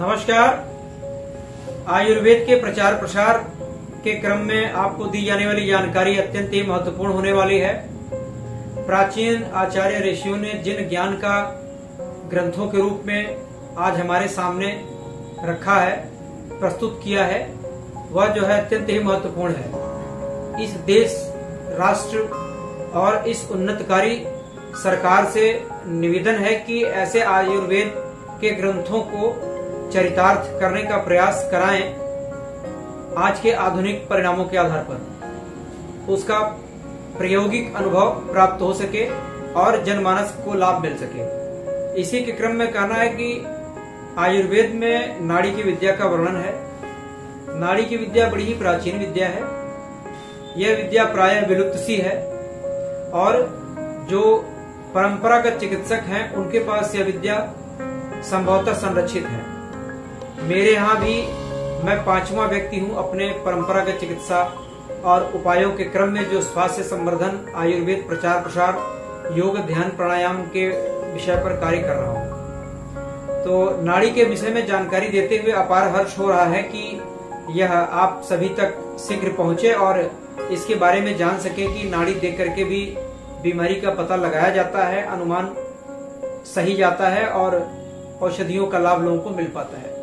नमस्कार। आयुर्वेद के प्रचार प्रसार के क्रम में आपको दी जाने वाली जानकारी अत्यंत ही महत्वपूर्ण होने वाली है। प्राचीन आचार्य ऋषियों ने जिन ज्ञान का ग्रंथों के रूप में आज हमारे सामने रखा है, प्रस्तुत किया है, वह जो है अत्यंत ही महत्वपूर्ण है। इस देश, राष्ट्र और इस उन्नतकारी सरकार से निवेदन है कि ऐसे आयुर्वेद के ग्रंथों को चरितार्थ करने का प्रयास कराएं आज के आधुनिक परिणामों के आधार पर, उसका प्रायोगिक अनुभव प्राप्त हो सके और जनमानस को लाभ मिल सके। इसी के क्रम में कहना है कि आयुर्वेद में नाड़ी की विद्या का वर्णन है। नाड़ी की विद्या बड़ी ही प्राचीन विद्या है। यह विद्या प्रायः विलुप्त सी है और जो परंपरागत चिकित्सक हैं उनके पास यह विद्या संभवतः संरक्षित है। मेरे यहाँ भी मैं 5वां व्यक्ति हूँ अपने परंपरागत चिकित्सा और उपायों के क्रम में जो स्वास्थ्य संवर्धन, आयुर्वेद प्रचार प्रसार, योग, ध्यान, प्राणायाम के विषय पर कार्य कर रहा हूँ। तो नाड़ी के विषय में जानकारी देते हुए अपार हर्ष हो रहा है कि यह आप सभी तक शीघ्र पहुंचे और इसके बारे में जान सके कि नाड़ी देख करके भी बीमारी का पता लगाया जाता है, अनुमान सही जाता है और औषधियों का लाभ लोगों को मिल पाता है।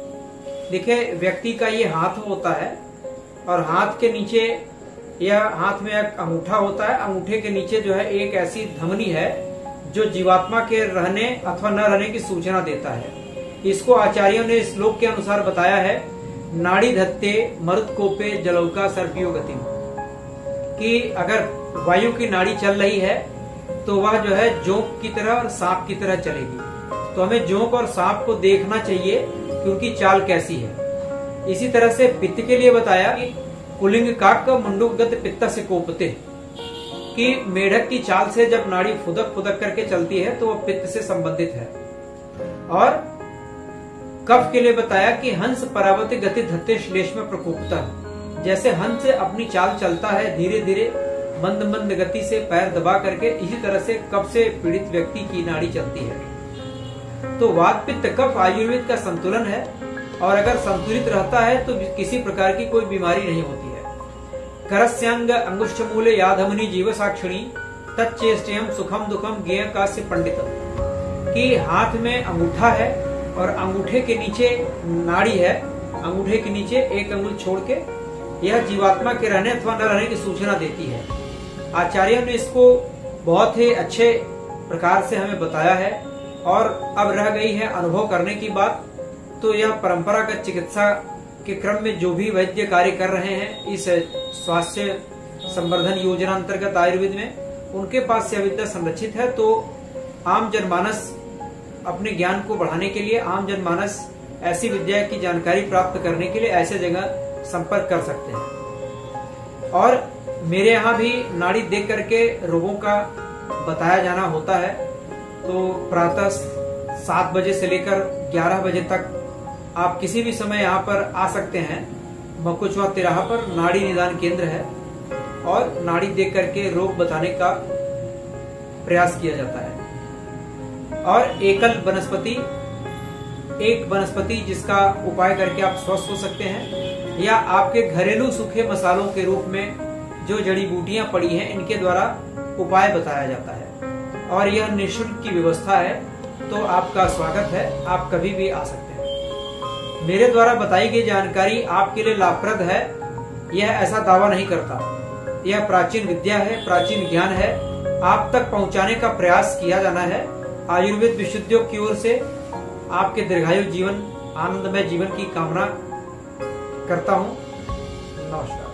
देखिए, व्यक्ति का ये हाथ होता है और हाथ के नीचे, यह हाथ में एक अंगूठा होता है। अंगूठे के नीचे जो है एक ऐसी धमनी है जो जीवात्मा के रहने अथवा न रहने की सूचना देता है। इसको आचार्यों ने श्लोक के अनुसार बताया है, नाड़ी धत्ते मरुत कोपे जलौका सर्पियो गति, कि अगर वायु की नाड़ी चल रही है तो वह जो है जोंक की तरह और सांप की तरह चलेगी। तो हमें जोंक और सांप को देखना चाहिए कि उनकी चाल कैसी है। इसी तरह से पित्त के लिए बताया कि कुलिंग काक मुंडुगत पित्त से कोपते, कि मेढक की चाल से जब नाड़ी फुदक फुदक करके चलती है तो वह पित्त से संबंधित है। और कफ के लिए बताया कि हंस परावती गति धत्ते श्लेष में प्रकोपता, जैसे हंस अपनी चाल चलता है धीरे धीरे मंद मंद गति से पैर दबा करके, इसी तरह से कफ से पीड़ित व्यक्ति की नाड़ी चलती है। तो वात पित्त कफ आयुर्वेद का संतुलन है और अगर संतुलित रहता है तो किसी प्रकार की कोई बीमारी नहीं होती है। करस्यांग अंगुष्ठ मूले याधमनी जीव साक्षिणी तच्चेष्टयम सुखम दुखम ज्ञेय कास्य पंडितम, कि हाथ में अंगूठा है और अंगूठे के नीचे नाड़ी है। अंगूठे के नीचे एक अंगुल छोड़ के यह जीवात्मा के रहने अथवा न रहने की सूचना देती है। आचार्यों ने इसको बहुत ही अच्छे प्रकार से हमें बताया है और अब रह गई है अनुभव करने की बात। तो यह परंपरागत चिकित्सा के क्रम में जो भी वैद्य कार्य कर रहे हैं इस स्वास्थ्य संवर्धन योजना अंतर्गत आयुर्वेद में, उनके पास यह विद्या संरक्षित है। तो आम जनमानस अपने ज्ञान को बढ़ाने के लिए, आम जनमानस ऐसी विद्या की जानकारी प्राप्त करने के लिए ऐसे जगह संपर्क कर सकते हैं। और मेरे यहाँ भी नाड़ी देख करके रोगों का बताया जाना होता है। तो प्रातः 7 बजे से लेकर 11 बजे तक आप किसी भी समय यहाँ पर आ सकते हैं। मकुचवा तिराहा पर नाड़ी निदान केंद्र है और नाड़ी देख करके रोग बताने का प्रयास किया जाता है। और एकल वनस्पति, एक वनस्पति जिसका उपाय करके आप स्वस्थ हो सकते हैं, या आपके घरेलू सूखे मसालों के रूप में जो जड़ी बूटियां पड़ी हैं इनके द्वारा उपाय बताया जाता है। और यह निःशुल्क की व्यवस्था है, तो आपका स्वागत है, आप कभी भी आ सकते हैं। मेरे द्वारा बताई गई जानकारी आपके लिए लाभप्रद है, यह ऐसा दावा नहीं करता। यह प्राचीन विद्या है, प्राचीन ज्ञान है, आप तक पहुंचाने का प्रयास किया जाना है। आयुर्वेद विशुद्धियों की ओर से आपके दीर्घायु जीवन, आनंदमय जीवन की कामना करता हूं। नमस्कार।